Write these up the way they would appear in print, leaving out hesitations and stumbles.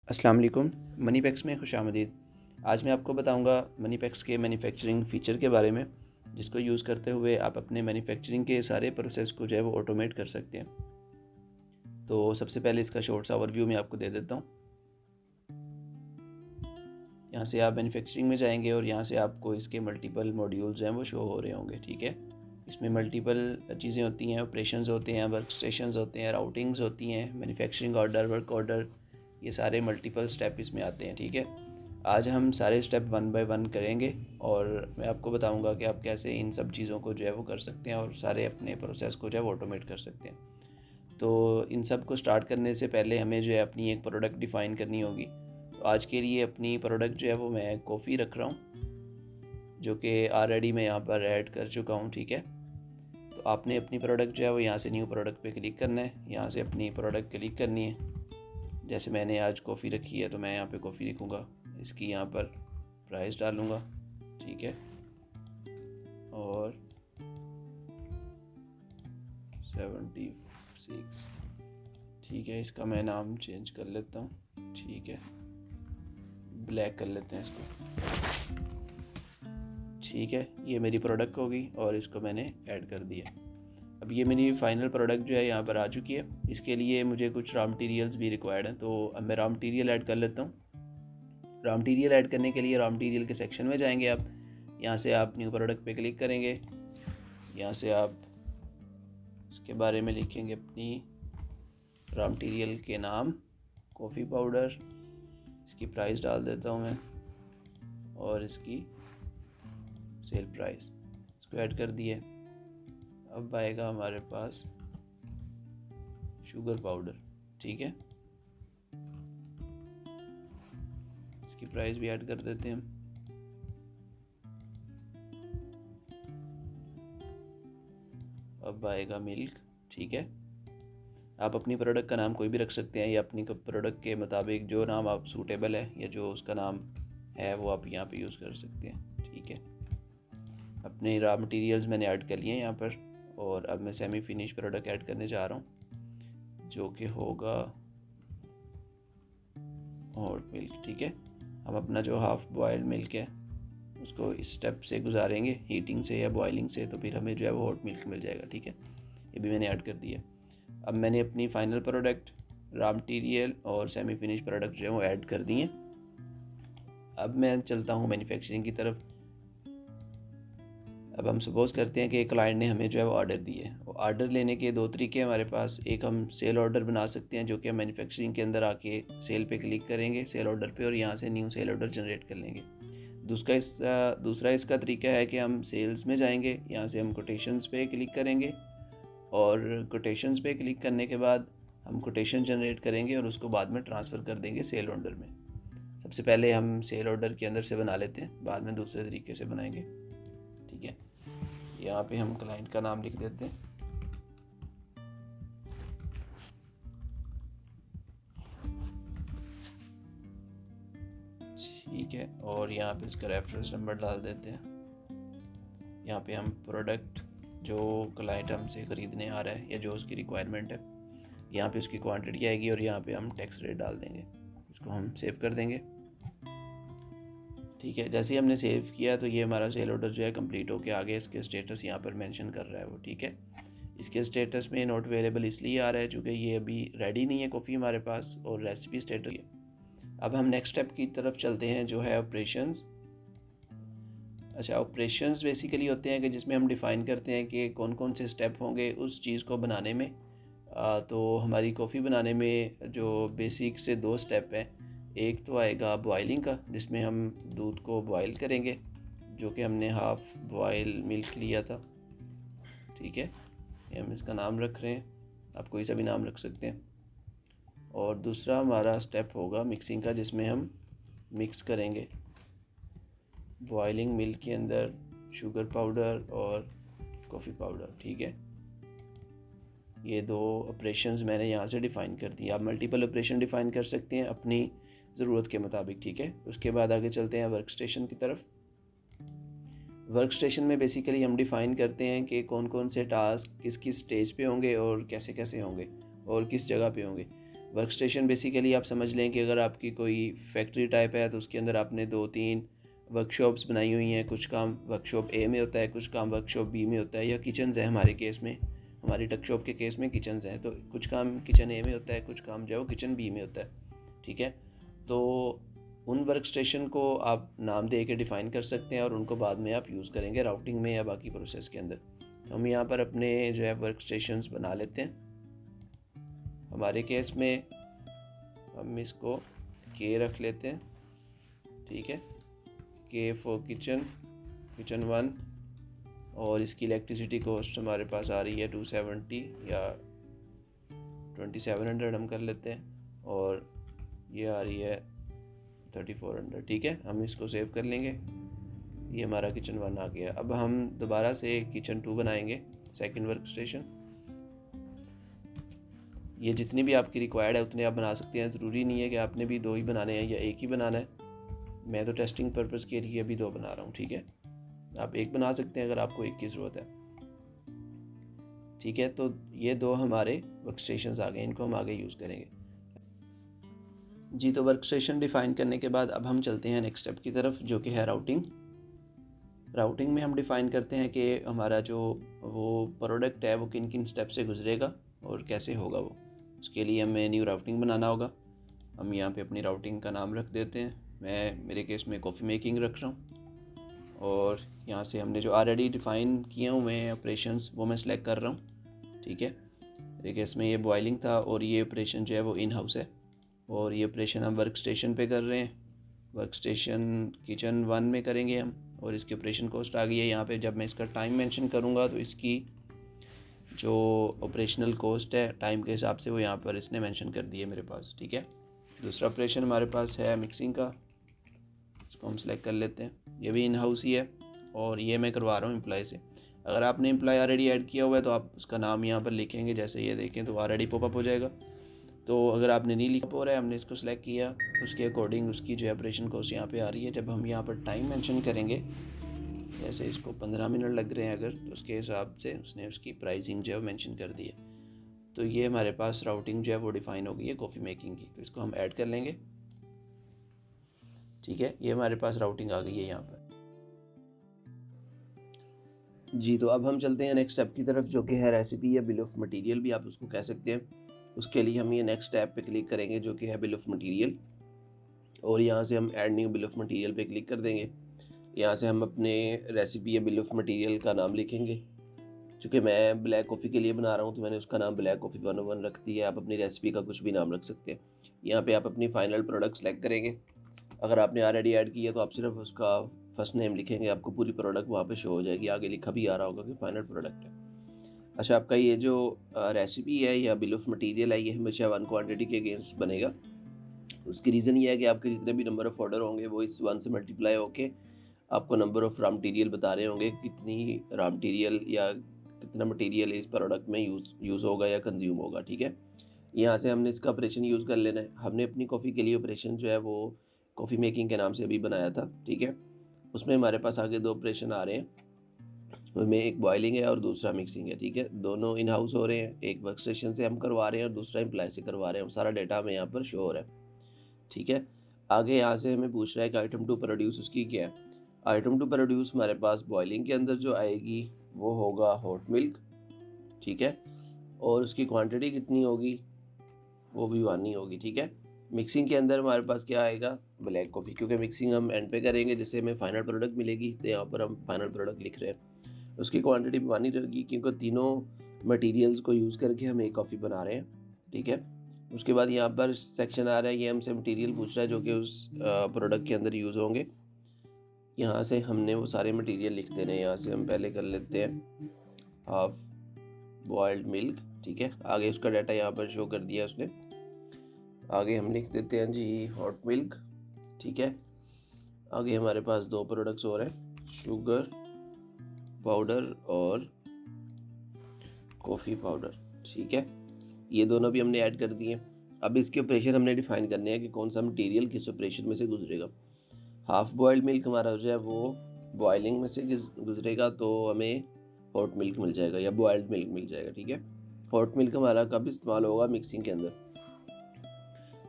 अस्सलाम वालेकुम। Money PACS में खुशामदीद। आज मैं आपको बताऊंगा मनी पैक्स के मैन्युफैक्चरिंग फ़ीचर के बारे में, जिसको यूज़ करते हुए आप अपने मैन्युफैक्चरिंग के सारे प्रोसेस को जो है वो ऑटोमेट कर सकते हैं। तो सबसे पहले इसका शॉर्ट सा ओवरव्यू मैं आपको दे देता हूँ। यहाँ से आप मैन्युफैक्चरिंग में जाएंगे और यहाँ से आपको इसके मल्टीपल मॉड्यूल्स हैं वो शो हो रहे होंगे। ठीक है, इसमें मल्टीपल चीज़ें होती हैं, ऑपरेशंस होते हैं, वर्क स्टेशंस होते हैं, राउटिंग्स होती हैं, मैन्युफैक्चरिंग ऑर्डर, वर्क ऑर्डर, ये सारे मल्टीपल स्टेप इसमें आते हैं। ठीक है, आज हम सारे स्टेप वन बाय वन करेंगे और मैं आपको बताऊंगा कि आप कैसे इन सब चीज़ों को जो है वो कर सकते हैं और सारे अपने प्रोसेस को जो है वो ऑटोमेट कर सकते हैं। तो इन सब को स्टार्ट करने से पहले हमें जो है अपनी एक प्रोडक्ट डिफ़ाइन करनी होगी। तो आज के लिए अपनी प्रोडक्ट जो है वो मैं कॉफ़ी रख रहा हूँ, जो कि ऑलरेडी मैं यहाँ पर ऐड कर चुका हूँ। ठीक है, तो आपने अपनी प्रोडक्ट जो है वो यहाँ से न्यू प्रोडक्ट पे क्लिक करना है, यहाँ से अपनी प्रोडक्ट क्लिक करनी है। जैसे मैंने आज कॉफ़ी रखी है तो मैं यहाँ पे कॉफ़ी लिखूँगा, इसकी यहाँ पर प्राइस डालूँगा। ठीक है, और 76। ठीक है, इसका मैं नाम चेंज कर लेता हूँ। ठीक है, ब्लैक कर लेते हैं इसको। ठीक है, ये मेरी प्रोडक्ट होगी और इसको मैंने ऐड कर दिया। अब ये मेरी फाइनल प्रोडक्ट जो है यहाँ पर आ चुकी है। इसके लिए मुझे कुछ रॉ मटेरियल्स भी रिक्वायर्ड हैं, तो अब मैं रॉ मटेरियल ऐड कर लेता हूँ। रॉ मटेरियल ऐड करने के लिए रॉ मटेरियल के सेक्शन में जाएंगे आप। यहाँ से आप न्यू प्रोडक्ट पे क्लिक करेंगे, यहाँ से आप इसके बारे में लिखेंगे अपनी रॉ मटेरियल के नाम, कॉफ़ी पाउडर, इसकी प्राइस डाल देता हूँ मैं और इसकी सेल प्राइस, इसको ऐड कर दिए। अब आएगा हमारे पास शुगर पाउडर। ठीक है, इसकी प्राइस भी ऐड कर देते हैं हम। अब आएगा मिल्क। ठीक है, आप अपनी प्रोडक्ट का नाम कोई भी रख सकते हैं या अपनी प्रोडक्ट के मुताबिक जो नाम आप सूटेबल है या जो उसका नाम है वो आप यहाँ पे यूज़ कर सकते हैं। ठीक है, अपने रॉ मटेरियल्स मैंने ऐड कर लिए हैं यहाँ पर और अब मैं सेमी फिनिश प्रोडक्ट ऐड करने जा रहा हूँ, जो कि होगा हॉट मिल्क। ठीक है, हम अपना जो हाफ़ बॉयल्ड मिल्क है उसको इस स्टेप से गुजारेंगे, हीटिंग से या बॉइलिंग से, तो फिर हमें जो है वो हॉट मिल्क मिल जाएगा। ठीक है, ये भी मैंने ऐड कर दिया। अब मैंने अपनी फाइनल प्रोडक्ट, रॉ मटेरियल और सेमी फिनिश प्रोडक्ट जो है वो ऐड कर दिए। अब मैं चलता हूँ मैन्युफैक्चरिंग की तरफ। अब हम सपोज़ करते हैं कि एक क्लाइंट ने हमें जो है वो ऑर्डर दिए। ऑर्डर लेने के दो तरीके हमारे पास, एक हम सेल ऑर्डर बना सकते हैं, जो कि हम मैन्युफैक्चरिंग के अंदर आके सेल पे क्लिक करेंगे, सेल ऑर्डर पे, और यहाँ से न्यू सेल ऑर्डर जनरेट कर लेंगे। दूसरा इसका तरीका है कि हम सेल्स में जाएंगे, यहाँ से हम कोटेशंस पे क्लिक करेंगे और कोटेशंस पे क्लिक करने के बाद हम कोटेशन जनरेट करेंगे और उसको बाद में ट्रांसफ़र कर देंगे सेल ऑर्डर में। सबसे पहले हम सेल ऑर्डर के अंदर से बना लेते हैं, बाद में दूसरे तरीके से बनाएंगे। ठीक है, यहाँ पे हम क्लाइंट का नाम लिख देते हैं। ठीक है, और यहाँ पे इसका रेफरेंस नंबर डाल देते हैं। यहाँ पे हम प्रोडक्ट जो क्लाइंट हमसे ख़रीदने आ रहा है या जो उसकी रिक्वायरमेंट है, यहाँ पे उसकी क्वांटिटी आएगी और यहाँ पे हम टैक्स रेट डाल देंगे। इसको हम सेव कर देंगे। ठीक है, जैसे ही हमने सेव किया तो ये हमारा सेल ऑर्डर जो है कंप्लीट होके आगे इसके स्टेटस यहाँ पर मेंशन कर रहा है वो। ठीक है, इसके स्टेटस में नॉट अवेलेबल इसलिए आ रहा है क्योंकि ये अभी रेडी नहीं है कॉफ़ी हमारे पास, और रेसिपी स्टेटस है। अब हम नेक्स्ट स्टेप की तरफ चलते हैं, जो है ऑपरेशंस। अच्छा, ऑपरेशंस बेसिकली होते हैं कि जिसमें हम डिफ़ाइन करते हैं कि कौन कौन से स्टेप होंगे उस चीज़ को बनाने में। तो हमारी कॉफ़ी बनाने में जो बेसिक से दो स्टेप हैं। एक तो आएगा बॉइलिंग का, जिसमें हम दूध को बॉयल करेंगे, जो कि हमने हाफ़ बॉयल मिल्क लिया था। ठीक है, ये हम इसका नाम रख रहे हैं, आप कोई सा भी नाम रख सकते हैं। और दूसरा हमारा स्टेप होगा मिक्सिंग का, जिसमें हम मिक्स करेंगे बॉइलिंग मिल्क के अंदर शुगर पाउडर और कॉफ़ी पाउडर। ठीक है, ये दो ऑपरेशंस मैंने यहाँ से डिफ़ाइन कर दिए। आप मल्टीपल ऑपरेशन डिफ़ाइन कर सकते हैं अपनी ज़रूरत के मुताबिक। ठीक है, उसके बाद आगे चलते हैं वर्क स्टेशन की तरफ। वर्क स्टेशन में बेसिकली हम डिफ़ाइन करते हैं कि कौन कौन से टास्क किस किस स्टेज पे होंगे और कैसे कैसे होंगे और किस जगह पे होंगे। वर्क स्टेशन बेसिकली आप समझ लें कि अगर आपकी कोई फैक्ट्री टाइप है तो उसके अंदर आपने 2-3 वर्कशॉप्स बनाई हुई हैं। कुछ काम वर्कशॉप ए में होता है, कुछ काम वर्कशॉप बी में होता है, या किचन्स है हमारे केस में, हमारी टकशॉप के केस में किचन्स हैं, तो कुछ काम किचन ए में होता है, कुछ काम जो है वो किचन बी में होता है, ठीक है। तो उन वर्क स्टेशन को आप नाम दे के डिफ़ाइन कर सकते हैं और उनको बाद में आप यूज़ करेंगे राउटिंग में या बाकी प्रोसेस के अंदर। हम यहाँ पर अपने जो है वर्क स्टेशंस बना लेते हैं। हमारे केस में हम इसको के रख लेते हैं, ठीक है, के फॉर किचन 1, और इसकी इलेक्ट्रिसिटी कॉस्ट हमारे पास आ रही है 270 या 2700 हम कर लेते हैं, और ये आ रही है 3400, ठीक है। हम इसको सेव कर लेंगे। ये हमारा किचन 1 आ गया। अब हम दोबारा से किचन 2 बनाएंगे, सेकंड वर्क स्टेशन। ये जितनी भी आपकी रिक्वायर्ड है उतने आप बना सकते हैं, ज़रूरी नहीं है कि आपने भी 2 ही बनाने हैं या एक ही बनाना है। मैं तो टेस्टिंग पर्पज़ के लिए अभी 2 बना रहा हूँ, ठीक है। आप एक बना सकते हैं अगर आपको एक की ज़रूरत है, ठीक है। तो ये 2 हमारे वर्क स्टेशन आ गए, इनको हम आगे यूज़ करेंगे जी। तो वर्क स्टेशन डिफ़ाइन करने के बाद अब हम चलते हैं नेक्स्ट स्टेप की तरफ, जो कि है राउटिंग। राउटिंग में हम डिफ़ाइन करते हैं कि हमारा जो वो प्रोडक्ट है वो किन किन स्टेप से गुजरेगा और कैसे होगा वो। उसके लिए हमें न्यू राउटिंग बनाना होगा। हम यहाँ पे अपनी राउटिंग का नाम रख देते हैं। मैं मेरे केस में कॉफ़ी मेकिंग रख रहा हूँ, और यहाँ से हमने जो ऑलरेडी डिफ़ाइन किए हुए हैं ऑपरेशंस वो मैं सिलेक्ट कर रहा हूँ, ठीक है। मेरे केस में ये बॉयलिंग था और ये ऑपरेशन जो है वो इन हाउस है, और ये ऑपरेशन हम वर्क स्टेशन पे कर रहे हैं। वर्क स्टेशन किचन 1 में करेंगे हम, और इसकी ऑपरेशन कॉस्ट आ गई है यहाँ पे। जब मैं इसका टाइम मेंशन करूँगा तो इसकी जो ऑपरेशनल कॉस्ट है टाइम के हिसाब से वो यहाँ पर इसने मेंशन कर दी है मेरे पास, ठीक है। दूसरा ऑपरेशन हमारे पास है मिक्सिंग का, इसको हम सेलेक्ट कर लेते हैं। ये भी इन हाउस ही है, और ये मैं करवा रहा हूँ एम्प्लॉय से। अगर आपने एम्प्लॉय ऑलरेडी ऐड किया हुआ है तो आप उसका नाम यहाँ पर लिखेंगे, जैसे ये देखें तो ऑलरेडी पॉपअप हो जाएगा। तो अगर आपने नहीं लिखा हो रहा है, हमने इसको सेलेक्ट किया, उसके अकॉर्डिंग उसकी जो ऑपरेशन कॉस्ट यहाँ पे आ रही है। जब हम यहाँ पर टाइम मेंशन करेंगे, जैसे इसको 15 मिनट लग रहे हैं अगर, तो उसके हिसाब से उसने उसकी प्राइसिंग जो है मेंशन कर दी है। तो ये हमारे पास राउटिंग जो है वो डिफ़ाइन हो गई है कॉफ़ी मेकिंग की। तो इसको हम ऐड कर लेंगे, ठीक है। ये हमारे पास राउटिंग आ गई है यहाँ पर जी। तो अब हम चलते हैं नेक्स्ट स्टेप की तरफ, जो कि है रेसिपी या बिल ऑफ मटेरियल भी आप उसको कह सकते हैं। उसके लिए हम ये नेक्स्ट स्टेप पे क्लिक करेंगे, जो कि है बिल ऑफ मटेरियल, और यहाँ से हम add new bill of material पे क्लिक कर देंगे। यहाँ से हम अपने रेसिपी या बिल ऑफ मटेरियल का नाम लिखेंगे। चूँकि मैं ब्लैक कॉफ़ी के लिए बना रहा हूँ तो मैंने उसका नाम ब्लैक कॉफ़ी 101 रख दिया है। आप अपनी रेसिपी का कुछ भी नाम रख सकते हैं। यहाँ पे आप अपनी फाइनल प्रोडक्ट सेलेक्ट करेंगे। अगर आपने ऑलरेडी ऐड किया तो आप सिर्फ उसका फर्स्ट नेम लिखेंगे, आपको पूरी प्रोडक्ट वहाँ पे शो हो जाएगी। आगे लिखा भी आ रहा होगा कि फाइनल प्रोडक्ट है। अच्छा, आपका ये जो रेसिपी है या बिल ऑफ मटेरियल है, ये हमेशा 1 क्वांटिटी के अगेंस्ट बनेगा। उसकी रीज़न ये है कि आपके जितने भी नंबर ऑफ़ ऑर्डर होंगे वो इस 1 से मल्टीप्लाई होके आपको नंबर ऑफ़ रॉ मटेरियल बता रहे होंगे, कितनी रॉ मटेरियल या कितना मटेरियल इस प्रोडक्ट में यूज़ होगा या कंज्यूम होगा, ठीक है। यहाँ से हमने इसका ऑपरेशन यूज़ कर लेना है। हमने अपनी कॉफ़ी के लिए ऑपरेशन जो है वो कॉफ़ी मेकिंग के नाम से अभी बनाया था, ठीक है। उसमें हमारे पास आगे 2 ऑपरेशन आ रहे हैं, उनमें एक बॉयलिंग है और दूसरा मिक्सिंग है, ठीक है। दोनों इन हाउस हो रहे हैं, एक वर्क स्टेशन से हम करवा रहे हैं और दूसरा एम्प्लॉय से करवा रहे हैं। सारा डेटा हमें यहाँ पर शो हो रहा है, ठीक है। आगे यहाँ से हमें पूछ रहा है कि आइटम टू प्रोड्यूस उसकी क्या है। आइटम टू प्रोड्यूस हमारे पास बॉयलिंग के अंदर जो आएगी वो होगा हॉट मिल्क, ठीक है, और उसकी क्वांटिटी कितनी होगी वो भी 1 ही होगी, ठीक है। मिक्सिंग के अंदर हमारे पास क्या आएगा, ब्लैक कॉफ़ी, क्योंकि मिक्सिंग हम एंड पे करेंगे जिससे हमें फाइनल प्रोडक्ट मिलेगी, तो यहाँ पर हम फाइनल प्रोडक्ट लिख रहे हैं। उसकी क्वांटिटी भी 1 ही रहेगी, क्योंकि तीनों मटेरियल्स को यूज़ करके हम एक कॉफ़ी बना रहे हैं, ठीक है। उसके बाद यहाँ पर सेक्शन आ रहा है, ये हमसे मटेरियल पूछ रहा है जो कि उस प्रोडक्ट के अंदर यूज़ होंगे। यहाँ से हमने वो सारे मटेरियल लिख देने हैं। यहाँ से हम पहले कर लेते हैं हाफ बॉइल्ड मिल्क, ठीक है। आगे उसका डाटा यहाँ पर शो कर दिया उसने। आगे हम लिख देते हैं जी हॉट मिल्क, ठीक है। आगे हमारे पास 2 प्रोडक्ट्स और हैं, शुगर पाउडर और कॉफ़ी पाउडर, ठीक है। ये दोनों भी हमने ऐड कर दिए। अब इसके ऑपरेशन हमने डिफाइन करने हैं कि कौन सा मटेरियल किस ऑपरेशन में से गुजरेगा। हाफ बॉइल्ड मिल्क हमारा जो है वो बॉइलिंग में से गुजरेगा, तो हमें हॉट मिल्क मिल जाएगा या बॉइल्ड मिल्क मिल जाएगा, ठीक है। हॉट मिल्क हमारा कब इस्तेमाल होगा, मिक्सिंग के अंदर।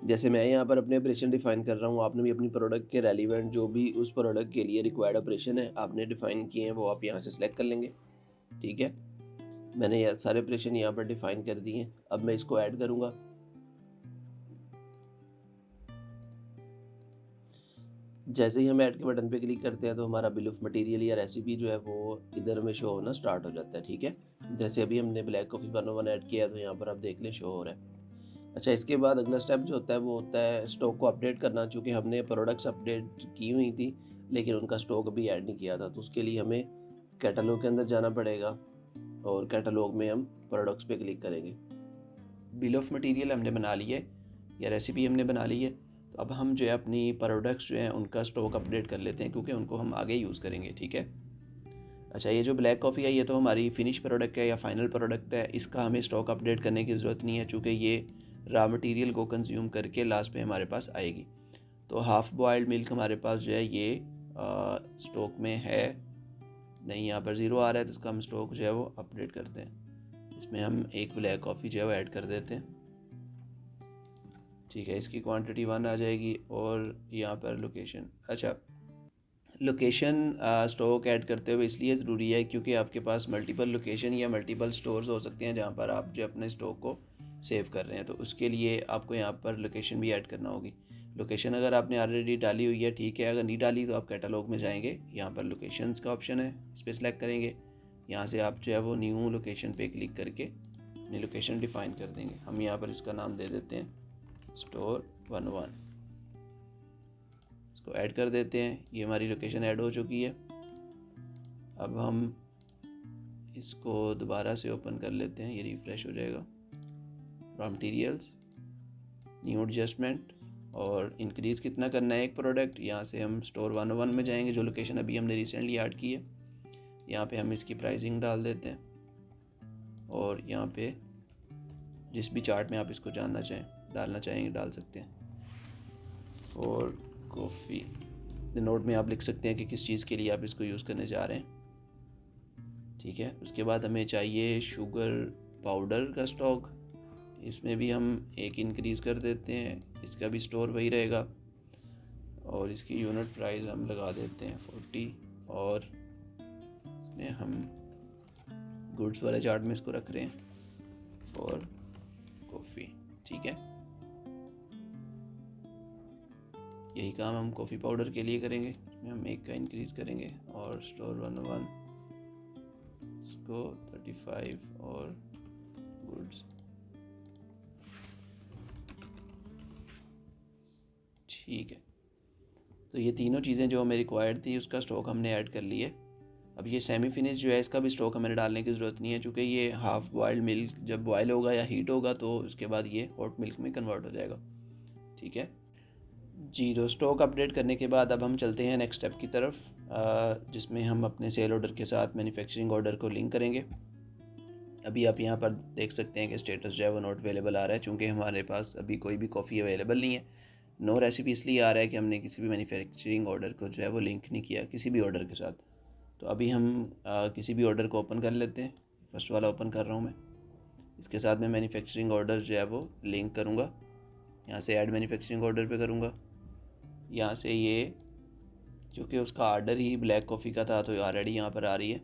जैसे मैं यहाँ पर अपने ऑपरेशन डिफ़ाइन कर रहा हूँ, आपने भी अपनी प्रोडक्ट के रेलिवेंट जो भी उस प्रोडक्ट के लिए रिक्वायर्ड ऑपरेशन है आपने डिफ़ाइन किए हैं, वो आप यहाँ से सिलेक्ट कर लेंगे। ठीक है, मैंने ये सारे ऑपरेशन यहाँ पर डिफ़ाइन कर दिए हैं। अब मैं इसको ऐड करूँगा। जैसे ही हम ऐड के बटन पे क्लिक करते हैं तो हमारा बिल ऑफ मटेरियल या रेसिपी जो है वो इधर में शो होना स्टार्ट हो जाता है। ठीक है, जैसे अभी हमने ब्लैक कॉफ़ी 101 ऐड किया है तो यहाँ पर आप देख लें शो हो रहा है। अच्छा, इसके बाद अगला स्टेप जो होता है वो होता है स्टॉक को अपडेट करना। चूँकि हमने प्रोडक्ट्स अपडेट की हुई थी लेकिन उनका स्टॉक अभी ऐड नहीं किया था, तो उसके लिए हमें कैटलॉग के अंदर जाना पड़ेगा और कैटलॉग में हम प्रोडक्ट्स पे क्लिक करेंगे। बिल ऑफ मटेरियल हमने बना ली है या रेसिपी हमने बना ली है, तो अब हम जो है अपनी प्रोडक्ट्स जो हैं उनका स्टॉक अपडेट कर लेते हैं क्योंकि उनको हम आगे यूज़ करेंगे। ठीक है। अच्छा, ये जो ब्लैक कॉफ़ी है ये तो हमारी फिनिश प्रोडक्ट है या फाइनल प्रोडक्ट है, इसका हमें स्टॉक अपडेट करने की ज़रूरत नहीं है चूँकि ये रॉ मटेरियल को कंज्यूम करके लास्ट पे हमारे पास आएगी। तो हाफ़ बॉयल्ड मिल्क हमारे पास जो है ये स्टॉक में है नहीं, यहाँ पर ज़ीरो आ रहा है, तो इसका हम स्टॉक जो है वो अपडेट करते हैं। इसमें हम एक ब्लैक कॉफ़ी जो है वो ऐड कर देते हैं। ठीक है, इसकी क्वांटिटी 1 आ जाएगी और यहाँ पर लोकेशन। अच्छा, लोकेशन स्टॉक ऐड करते हुए इसलिए ज़रूरी है क्योंकि आपके पास मल्टीपल लोकेशन या मल्टीपल स्टोर्स हो सकते हैं जहाँ पर आप जो अपने स्टॉक को सेव कर रहे हैं, तो उसके लिए आपको यहाँ पर लोकेशन भी ऐड करना होगी। लोकेशन अगर आपने ऑलरेडी डाली हुई है ठीक है, अगर नहीं डाली तो आप कैटलॉग में जाएंगे, यहाँ पर लोकेशंस का ऑप्शन है, इस पर सेलेक्ट करेंगे। यहाँ से आप जो है वो न्यू लोकेशन पे क्लिक करके अपनी लोकेशन डिफ़ाइन कर देंगे। हम यहाँ पर इसका नाम दे देते हैं स्टोर 101, इसको ऐड कर देते हैं। ये हमारी लोकेशन ऐड हो चुकी है। अब हम इसको दोबारा से ओपन कर लेते हैं, ये रिफ़्रेश हो जाएगा। रॉ मटीरियल्स, न्यू एडजस्टमेंट और इंक्रीज़ कितना करना है एक प्रोडक्ट, यहाँ से हम स्टोर 101 में जाएंगे जो लोकेशन अभी हमने रिसेंटली ऐड की है। यहाँ पे हम इसकी प्राइसिंग डाल देते हैं और यहाँ पे जिस भी चार्ट में आप इसको जानना चाहें डालना चाहेंगे डाल सकते हैं। फॉर कॉफ़ी नोट में आप लिख सकते हैं कि किस चीज़ के लिए आप इसको यूज़ करने जा रहे हैं। ठीक है, उसके बाद हमें चाहिए शुगर पाउडर का स्टॉक, इसमें भी हम एक इंक्रीज़ कर देते हैं, इसका भी स्टोर वही रहेगा और इसकी यूनिट प्राइस हम लगा देते हैं 40 और इसमें हम गुड्स वाले चार्ट में इसको रख रहे हैं फॉर कॉफ़ी। ठीक है, यही काम हम कॉफ़ी पाउडर के लिए करेंगे, इसमें हम एक का इंक्रीज़ करेंगे और स्टोर 101 इसको 35 और गुड्स। ठीक है, तो ये तीनों चीज़ें जो हमें रिक्वायर्ड थी उसका स्टॉक हमने ऐड कर लिए। अब ये सेमी फिनिश जो है इसका भी स्टॉक हमें डालने की ज़रूरत नहीं है क्योंकि ये हाफ़ बॉयल्ड मिल्क जब बॉयल होगा या हीट होगा तो उसके बाद ये हॉट मिल्क में कन्वर्ट हो जाएगा। ठीक है जी, तो स्टॉक अपडेट करने के बाद अब हम चलते हैं नेक्स्ट स्टेप की तरफ, जिसमें हम अपने सेल ऑर्डर के साथ मैन्युफैक्चरिंग ऑर्डर को लिंक करेंगे। अभी आप यहाँ पर देख सकते हैं कि स्टेटस जो है वो नॉट अवेलेबल आ रहा है चूँकि हमारे पास अभी कोई भी कॉफ़ी अवेलेबल नहीं है। नो रेसिपी इसलिए आ रहा है कि हमने किसी भी मैन्युफैक्चरिंग ऑर्डर को जो है वो लिंक नहीं किया किसी भी ऑर्डर के साथ। तो अभी हम किसी भी ऑर्डर को ओपन कर लेते हैं। फर्स्ट वाला ओपन कर रहा हूँ मैं, इसके साथ मैं मैन्युफैक्चरिंग ऑर्डर जो है वो लिंक करूँगा। यहाँ से ऐड मैन्युफैक्चरिंग ऑर्डर पे करूँगा। यहाँ से ये क्योंकि उसका आर्डर ही ब्लैक कॉफ़ी का था तो ऑलरेडी यहाँ पर आ रही है।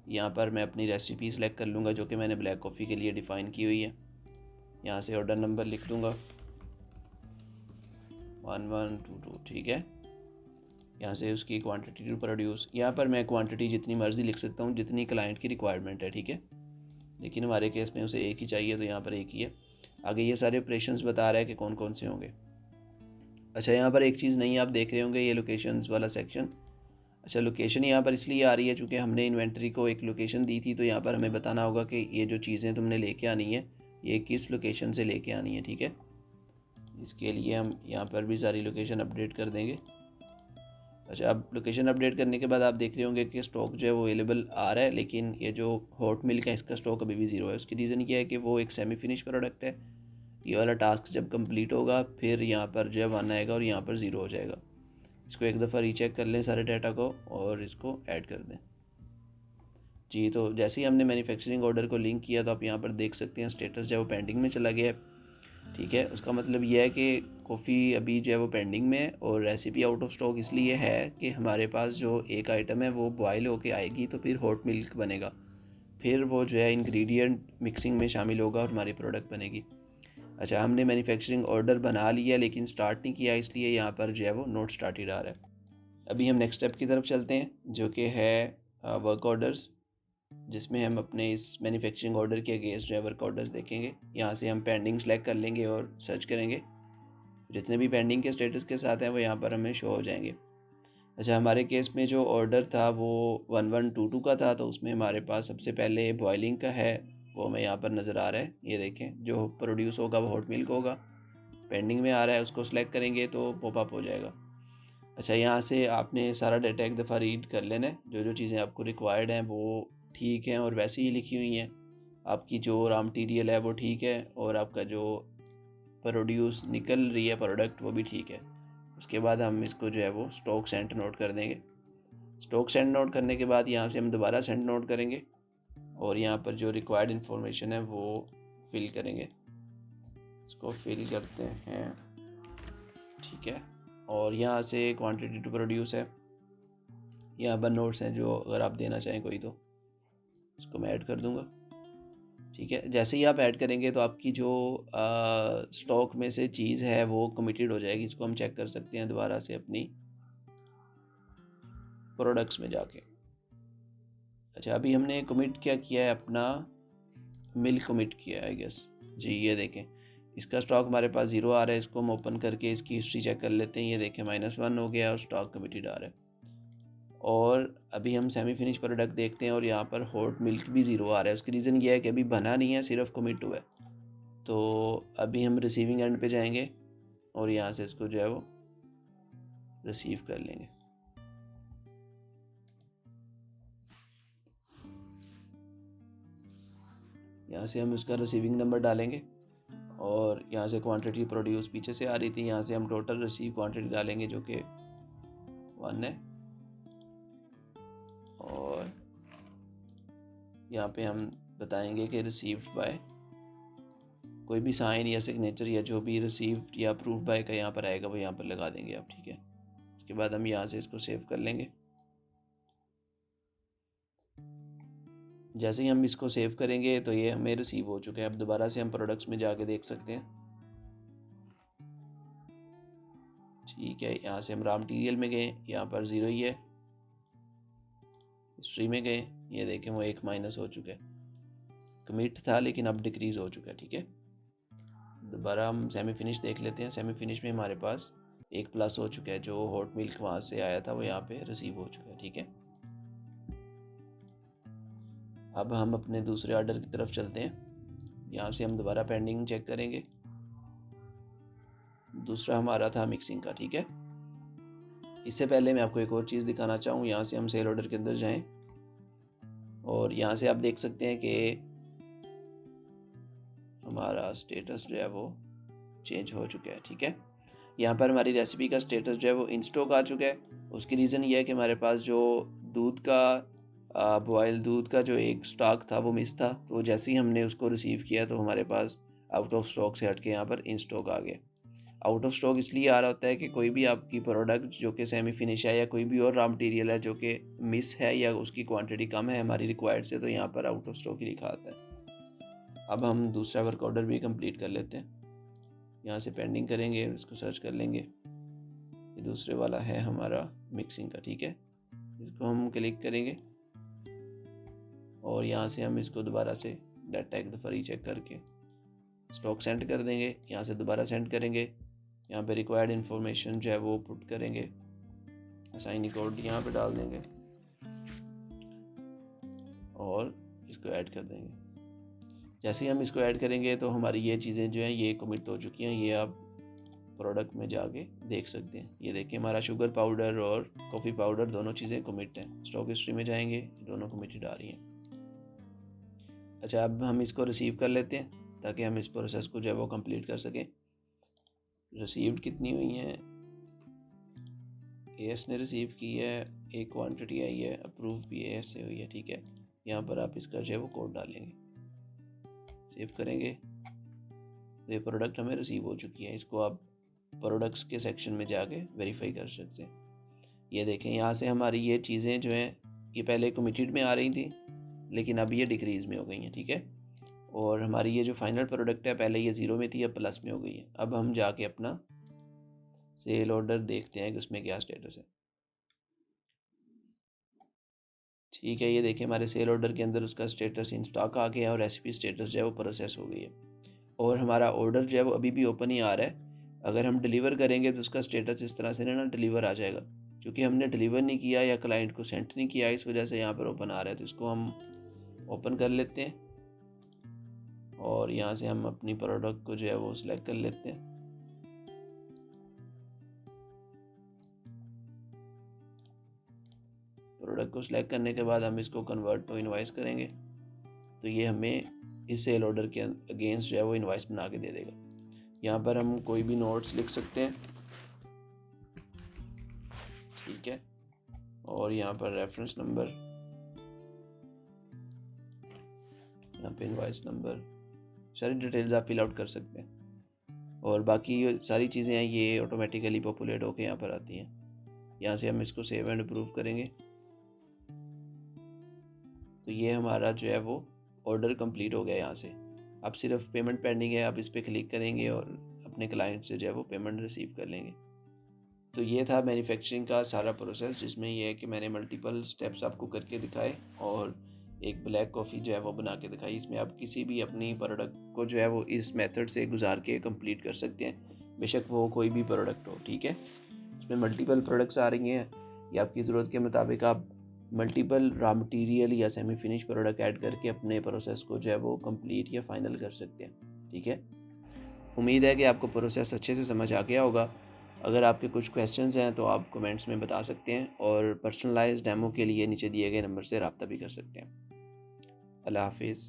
यहाँ पर मैं अपनी रेसिपी सेलेक्ट कर लूँगा जो कि मैंने ब्लैक कॉफ़ी के लिए डिफ़ाइन की हुई है। यहाँ से ऑर्डर नंबर लिख दूँगा 1122। ठीक है, यहाँ से उसकी क्वांटिटी टू प्रोड्यूस, यहाँ पर मैं क्वांटिटी जितनी मर्ज़ी लिख सकता हूँ जितनी क्लाइंट की रिक्वायरमेंट है। ठीक है, लेकिन हमारे केस में उसे एक ही चाहिए तो यहाँ पर एक ही है। आगे ये सारे ऑपरेशंस बता रहा है कि कौन कौन से होंगे। अच्छा, यहाँ पर एक चीज़ नहीं आप देख रहे होंगे, ये लोकेशंस वाला सेक्शन। अच्छा, लोकेशन यहाँ पर इसलिए आ रही है चूँकि हमने इन्वेंट्री को एक लोकेशन दी थी, तो यहाँ पर हमें बताना होगा कि ये जो चीज़ें तुमने लेके आनी है ये किस लोकेशन से लेके आनी है। ठीक है, इसके लिए हम यहाँ पर भी सारी लोकेशन अपडेट कर देंगे। अच्छा, अब लोकेशन अपडेट करने के बाद आप देख रहे होंगे कि स्टॉक जो है वो अवेलेबल आ रहा है, लेकिन ये जो हॉट मिल्क है इसका स्टॉक अभी भी ज़ीरो है। उसकी रीज़न क्या है कि वो एक सेमी फिनिश प्रोडक्ट है। ये वाला टास्क जब कंप्लीट होगा फिर यहाँ पर जो है 1 आएगा और यहाँ पर ज़ीरो हो जाएगा। इसको एक दफ़ा रीचेक कर लें सारे डाटा को और इसको ऐड कर दें। जी, तो जैसे ही हमने मैन्युफैक्चरिंग ऑर्डर को लिंक किया तो आप यहाँ पर देख सकते हैं स्टेटस जो है वो पेंडिंग में चला गया है। ठीक है। उसका मतलब ये है कि कॉफ़ी अभी जो है वो पेंडिंग में है और रेसिपी आउट ऑफ स्टॉक इसलिए है कि हमारे पास जो एक आइटम है वो बॉयल होके आएगी तो फिर हॉट मिल्क बनेगा, फिर वो जो है इंग्रेडिएंट मिक्सिंग में शामिल होगा और हमारी प्रोडक्ट बनेगी। अच्छा, हमने मैन्युफैक्चरिंग ऑर्डर बना लिया लेकिन स्टार्ट नहीं किया, इसलिए यहाँ पर जो है वो नोट स्टार्टेड आ रहा है। अभी हम नेक्स्ट स्टेप की तरफ चलते हैं जो कि है वर्क ऑर्डर्स, जिसमें हम अपने इस मैन्युफैक्चरिंग ऑर्डर के अगेंस्ट जो है वर्क ऑर्डर्स देखेंगे। यहाँ से हम पेंडिंग सेलेक्ट कर लेंगे और सर्च करेंगे, जितने भी पेंडिंग के स्टेटस के साथ हैं वो यहाँ पर हमें शो हो जाएंगे। अच्छा, हमारे केस में जो ऑर्डर था वो 1122 का था, तो उसमें हमारे पास सबसे पहले बॉयलिंग का है, वो हमें यहाँ पर नज़र आ रहा है। ये देखें, जो प्रोड्यूस होगा वो हॉट मिल्क होगा, पेंडिंग में आ रहा है, उसको सेलेक्ट करेंगे तो पॉपअप हो जाएगा। अच्छा, यहाँ से आपने सारा डाटा एक दफ़ा रीड कर लेना है, जो जो चीज़ें आपको रिक्वायर्ड हैं वो ठीक हैं और वैसे ही लिखी हुई हैं। आपकी जो रॉ मटीरियल है वो ठीक है और आपका जो प्रोड्यूस निकल रही है प्रोडक्ट वो भी ठीक है। उसके बाद हम इसको जो है वो स्टॉक सेंट नोट कर देंगे। स्टॉक सेंट नोट करने के बाद यहाँ से हम दोबारा सेंट नोट करेंगे और यहाँ पर जो रिक्वायर्ड इन्फॉर्मेशन है वो फिल करेंगे। इसको फिल करते हैं, ठीक है। और यहाँ से क्वांटिटी टू प्रोड्यूस है, यहाँ पर नोट्स हैं जो अगर आप देना चाहें कोई तो इसको मैं ऐड कर दूँगा, ठीक है। जैसे ही आप ऐड करेंगे तो आपकी जो स्टॉक में से चीज़ है वो कमिटेड हो जाएगी। इसको हम चेक कर सकते हैं दोबारा से अपनी प्रोडक्ट्स में जाके। अच्छा, अभी हमने कमिट क्या किया है, अपना मिल्क कमिट किया है आई गेस जी। ये देखें, इसका स्टॉक हमारे पास 0 आ रहा है। इसको हम ओपन करके इसकी हिस्ट्री चेक कर लेते हैं। ये देखें -1 हो गया और स्टॉक कमिटेड आ रहा है। और अभी हम सेमी फिनिश प्रोडक्ट देखते हैं और यहाँ पर हॉट मिल्क भी 0 आ रहा है। उसकी रीज़न ये है कि अभी बना नहीं है, सिर्फ कमिट हुआ है। तो अभी हम रिसीविंग एंड पे जाएंगे और यहाँ से इसको जो है वो रिसीव कर लेंगे। यहाँ से हम उसका रिसीविंग नंबर डालेंगे और यहाँ से क्वांटिटी प्रोड्यूस पीछे से आ रही थी, यहाँ से हम टोटल रिसीव क्वांटिटी डालेंगे जो कि 1 है। और यहाँ पे हम बताएंगे कि रिसीव्ड बाय, कोई भी साइन या सिग्नेचर या जो भी रिसीव्ड या अप्रूव्ड बाय का यहाँ पर आएगा वो यहाँ पर लगा देंगे आप, ठीक है। उसके बाद हम यहाँ से इसको सेव कर लेंगे। जैसे ही हम इसको सेव करेंगे तो ये हमें रिसीव हो चुका है। अब दोबारा से हम प्रोडक्ट्स में जाके देख सकते हैं, ठीक है। यहाँ से हम रॉ मटीरियल में गए, यहाँ पर 0 ही है। हिस्ट्री में गए, ये देखें वो 1 माइनस हो चुका है। कमिट था लेकिन अब डिक्रीज हो चुका है, ठीक है। दोबारा हम सेमी फिनिश देख लेते हैं। सेमी फिनिश में हमारे पास 1 प्लस हो चुका है, जो हॉट मिल्क वहाँ से आया था वो यहाँ पे रिसीव हो चुका है, ठीक है। अब हम अपने दूसरे ऑर्डर की तरफ चलते हैं। यहाँ से हम दोबारा पेंडिंग चेक करेंगे। दूसरा हमारा था मिक्सिंग का, ठीक है। इससे पहले मैं आपको एक और चीज़ दिखाना चाहूँ। यहाँ से हम सेल ऑर्डर के अंदर जाएं और यहाँ से आप देख सकते हैं कि हमारा स्टेटस जो है वो चेंज हो चुका है, ठीक है। यहाँ पर हमारी रेसिपी का स्टेटस जो है वो इन स्टॉक आ चुका है। उसकी रीज़न ये है कि हमारे पास जो दूध का बॉयल दूध का जो एक स्टॉक था वो मिस था, तो जैसे ही हमने उसको रिसीव किया तो हमारे पास आउट ऑफ स्टॉक से हट के यहाँ पर इन स्टॉक आ गया। आउट ऑफ स्टॉक इसलिए आ रहा होता है कि कोई भी आपकी प्रोडक्ट जो कि सेमी फिनिश है या कोई भी और रॉ मटेरियल है जो कि मिस है या उसकी क्वांटिटी कम है हमारी रिक्वायर्ड से, तो यहाँ पर आउट ऑफ स्टॉक ही लिखा आता है। अब हम दूसरा वर्क ऑर्डर भी कंप्लीट कर लेते हैं। यहाँ से पेंडिंग करेंगे, इसको सर्च कर लेंगे। ये दूसरे वाला है हमारा मिक्सिंग का, ठीक है। इसको हम क्लिक करेंगे और यहाँ से हम इसको दोबारा से डाटा एक दफ़ा रीचेक करके स्टॉक सेंड कर देंगे। यहाँ से दोबारा सेंड करेंगे, यहाँ पे रिक्वायर्ड इन्फॉर्मेशन जो है वो पुट करेंगे, असाइन कोड यहाँ पे डाल देंगे और इसको ऐड कर देंगे। जैसे ही हम इसको ऐड करेंगे तो हमारी ये चीज़ें जो हैं ये कमिट हो चुकी हैं। ये आप प्रोडक्ट में जाके देख सकते हैं। ये देखिए हमारा शुगर पाउडर और कॉफ़ी पाउडर दोनों चीज़ें कमिट हैं। स्टॉक हिस्ट्री में जाएंगे, दोनों कमिटेड आ रही हैं। अच्छा, अब हम इसको रिसीव कर लेते हैं ताकि हम इस प्रोसेस को जो है वो कंप्लीट कर सकें। रिसीव्ड कितनी हुई हैं, एएस ने रिसीव की है, एक क्वांटिटी आई है, अप्रूव भी एएस से हुई है, ठीक है। यहाँ पर आप इसका जो है वो कोड डालेंगे, सेव करेंगे, तो ये प्रोडक्ट हमें रिसीव हो चुकी है। इसको आप प्रोडक्ट्स के सेक्शन में जाके वेरीफाई कर सकते हैं। ये देखें यहाँ से हमारी ये चीज़ें जो हैं ये पहले कमिटेड में आ रही थी, लेकिन अब ये डिक्रीज़ में हो गई हैं, ठीक है। और हमारी ये जो फाइनल प्रोडक्ट है पहले ये 0 में थी, अब प्लस में हो गई है। अब हम जाके अपना सेल ऑर्डर देखते हैं कि उसमें क्या स्टेटस है। ठीक है, ये देखिए हमारे सेल ऑर्डर के अंदर उसका स्टेटस इन स्टॉक आ गया और रेसिपी स्टेटस जो है वो प्रोसेस हो गई है। और हमारा ऑर्डर जो है वो अभी भी ओपन ही आ रहा है। अगर हम डिलीवर करेंगे तो उसका स्टेटस इस तरह से ना डिलीवर आ जाएगा, क्योंकि हमने डिलीवर नहीं किया या क्लाइंट को सेंड नहीं किया, इस वजह से यहाँ पर ओपन आ रहा है। तो इसको हम ओपन कर लेते हैं और यहाँ से हम अपनी प्रोडक्ट को जो है वो सिलेक्ट कर लेते हैं। प्रोडक्ट को सिलेक्ट करने के बाद हम इसको कन्वर्ट टू इनवॉइस करेंगे, तो ये हमें इस सेल ऑर्डर के अगेंस्ट जो है वो इनवॉइस बना के दे देगा। यहाँ पर हम कोई भी नोट्स लिख सकते हैं, ठीक है। और यहाँ पर रेफरेंस नंबर, यहाँ पे इनवॉइस नंबर, सारी डिटेल्स आप फिल आउट कर सकते हैं। और बाकी सारी चीज़ें हैं ये ऑटोमेटिकली पॉपुलेट होकर यहाँ पर आती हैं। यहाँ से हम इसको सेव एंड अप्रूव करेंगे, तो ये हमारा जो है वो ऑर्डर कंप्लीट हो गया। यहाँ से अब सिर्फ पेमेंट पेंडिंग है, आप इस पर क्लिक करेंगे और अपने क्लाइंट से जो है वो पेमेंट रिसीव कर लेंगे। तो ये था मैन्युफैक्चरिंग का सारा प्रोसेस, जिसमें ये है कि मैंने मल्टीपल स्टेप्स आपको करके दिखाए और एक ब्लैक कॉफ़ी जो है वो बना के दिखाई। इसमें आप किसी भी अपनी प्रोडक्ट को जो है वो इस मेथड से गुजार के कंप्लीट कर सकते हैं, बेशक वो कोई भी प्रोडक्ट हो, ठीक है। उसमें मल्टीपल प्रोडक्ट्स आ रही हैं, या आपकी ज़रूरत के मुताबिक आप मल्टीपल रॉ मटेरियल या सेमी फिनिश प्रोडक्ट ऐड करके अपने प्रोसेस को जो है वो कंप्लीट या फाइनल कर सकते हैं, ठीक है। उम्मीद है कि आपको प्रोसेस अच्छे से समझ आ गया होगा। अगर आपके कुछ क्वेश्चंस हैं तो आप कमेंट्स में बता सकते हैं, और पर्सनलाइज्ड डेमो के लिए नीचे दिए गए नंबर से रब्ता भी कर सकते हैं। अल्लाह हाफिज़।